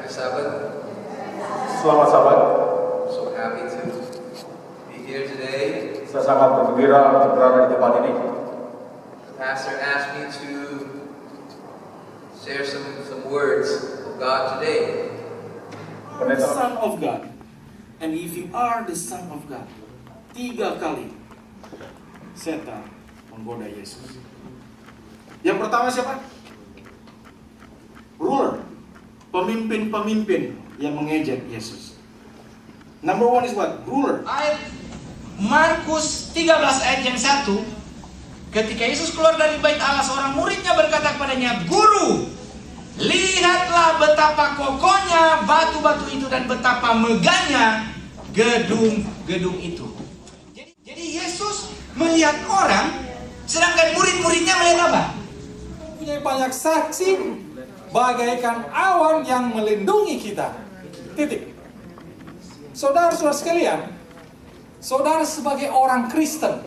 Sabbath. Selamat Sabat. I'm so happy to be here today. Saya sangat bergembira untuk berada di tempat ini. The pastor asked me to share some words of God today. The Son of God. And if you are the Son of God, 3 kali setan menggoda Yesus. Yang pertama siapa? Ruler. Pemimpin-pemimpin yang mengejek Yesus. Number 1 is what? Ruler. Ayat Markus 13 ayat yang 1. Ketika Yesus keluar dari bait Allah, seorang muridnya berkata kepadanya, "Guru, lihatlah betapa kokohnya batu-batu itu dan betapa megahnya gedung-gedung itu." Jadi Yesus melihat orang, sedangkan murid-muridnya melihat apa? Punya banyak saksi, bagaikan awan yang melindungi kita. Titik. Saudara-saudara sekalian, saudara sebagai orang Kristen,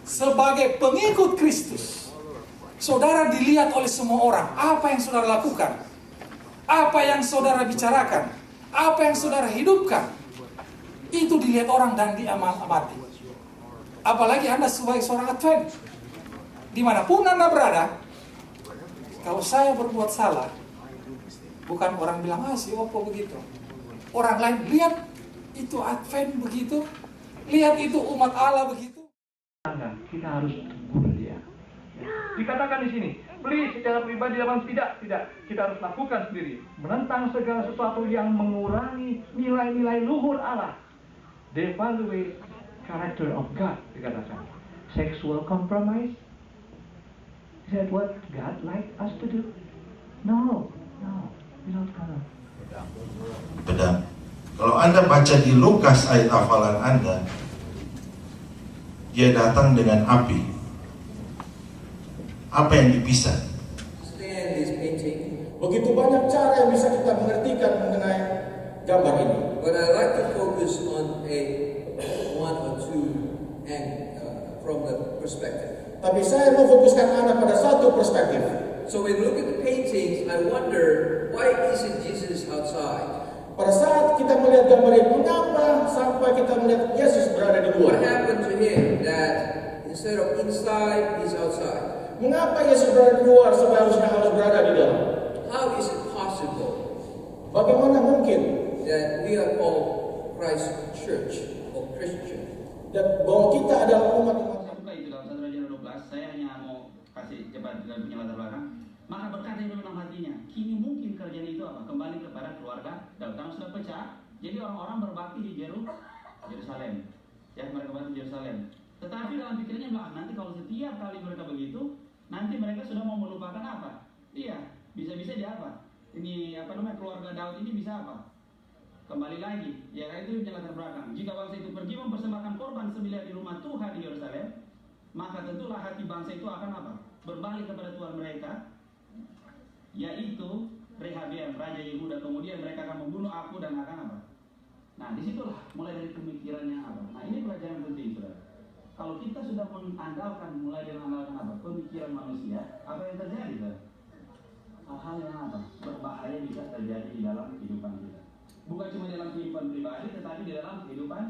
sebagai pengikut Kristus, saudara dilihat oleh semua orang. Apa yang saudara lakukan, apa yang saudara bicarakan, apa yang saudara hidupkan, itu dilihat orang dan diamati. Apalagi Anda sebagai seorang Advent, dimanapun Anda berada, kalau saya berbuat salah, bukan orang bilang, si Opo begitu. Orang lain lihat itu Advent begitu, lihat itu umat Allah begitu. Kita harus tegur dia. Dikatakan di sini, please secara pribadi tidak. Kita harus lakukan sendiri. Menentang segala sesuatu yang mengurangi nilai-nilai luhur Allah. Devaluate character of God, dikatakan. Sexual compromise. Is that what God like us to do? No, without God. Pedang. Kalau Anda baca di Lukas ayat hafalan Anda, dia datang dengan api. Apa yang dipisah? Stand is painting, Begitu banyak cara yang bisa kita mengertikan mengenai gambar ini. but I like to focus on one or two from the perspective. Tapi saya mau fokuskan Anda pada satu perspektif. So when we look at the paintings, I wonder, why isn't Jesus outside? Pada saat kita melihat gambar ini, mengapa sampai kita melihat Yesus berada di What luar? happened to him that instead of inside, he's outside? Mengapa Yesus berada di luar seharusnya harus berada di dalam? How is it possible Bagaimana mungkin that we are called Christ Church or Christian? dan bahwa kita adalah umat Buka itu dalam 1 Raja 12, saya hanya mau kasih cepat dan punya latar belakang. Maka berkata di dalam hatinya, kini mungkin kerjaan itu apa? Kembali kepada keluarga Daud. Karena sudah pecah, jadi orang-orang berbakti di Yerusalem. Ya, mereka berbakti di Yerusalem. Tetapi dalam pikirannya bilang, nanti kalau setiap kali mereka begitu, nanti mereka sudah mau melupakan apa? Iya, bisa-bisa dia apa? Ini keluarga Daud ini bisa apa? Kembali lagi, ya itu punya latar belakang. Jika bangsa itu pergi mempersembahkan korban sembelihan di rumah Tuhan di Yerusalem, maka tentulah hati bangsa itu akan apa? Berbalik kepada Tuhan mereka, yaitu Rehabeam, Raja Yehuda. Kemudian mereka akan membunuh aku dan akan apa? Nah, disitulah mulai dari pemikirannya apa? Nah, ini pelajaran penting, saudara. Kalau kita sudah mengandalkan, mulai dari mengandalkan apa? Pemikiran manusia, apa yang terjadi, saudara? Hal-hal yang apa? Berbahaya bisa terjadi di dalam kehidupan kita. Bukan cuma dalam kehidupan pribadi, tetapi di dalam kehidupan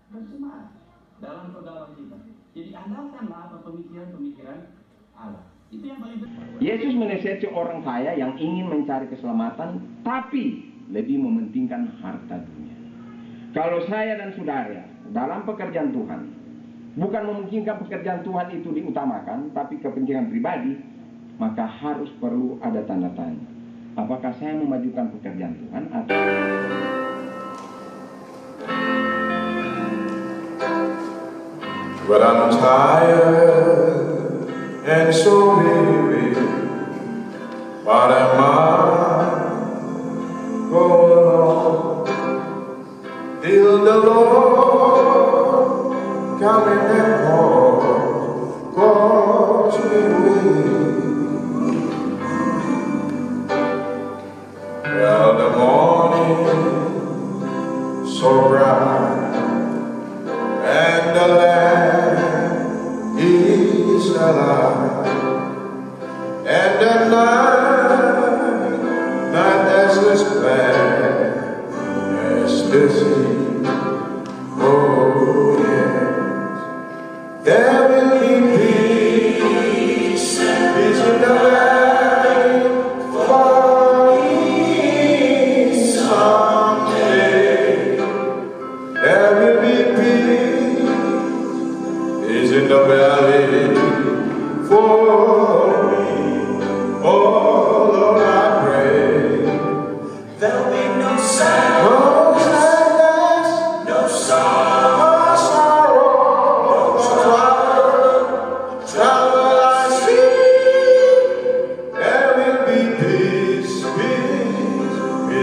bersama, dalam pergaulan kita. Jadi andalkanlah apa pemikiran-pemikiran Allah. Itu yang paling penting. Yesus menasihati orang kaya yang ingin mencari keselamatan, tapi lebih mementingkan harta dunia. Kalau saya dan saudara dalam pekerjaan Tuhan, bukan memungkinkan pekerjaan Tuhan itu diutamakan, tapi kepentingan pribadi, maka harus perlu ada tanda tanya. Apakah saya memajukan pekerjaan Tuhan atau... But I'm tired and so weary. What am I going on? Till the Lord coming and calls me weak. Well, the morning so bright and the land is alive, and the night as this band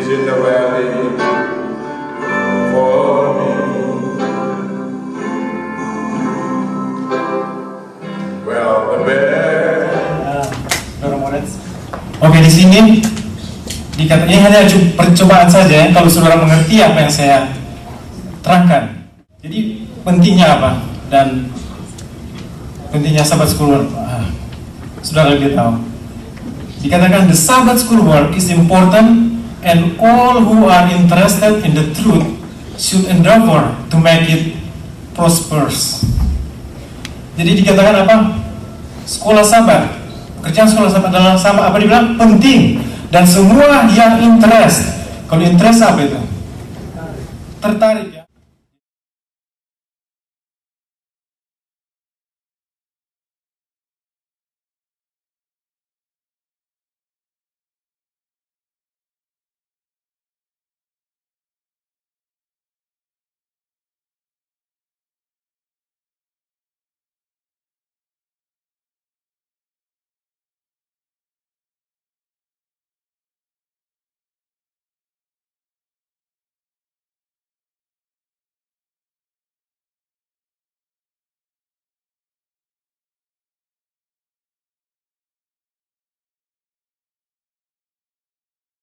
is in the valley for me. Well, the best. Oke, di sini dikatakan ini hanya percobaan saja ya, kalau saudara mengerti apa yang saya terangkan. Jadi pentingnya apa dan pentingnya Sabbath school work, saudara lebih tahu. Dikatakan the Sabbath school work is important and all who are interested in the truth should endeavor to make it prosperous. Jadi dikatakan apa? Sekolah Sabat, pekerjaan sekolah Sabat adalah sama apa dibilang penting dan semua yang interest. Kalau interest apa itu? Tertarik.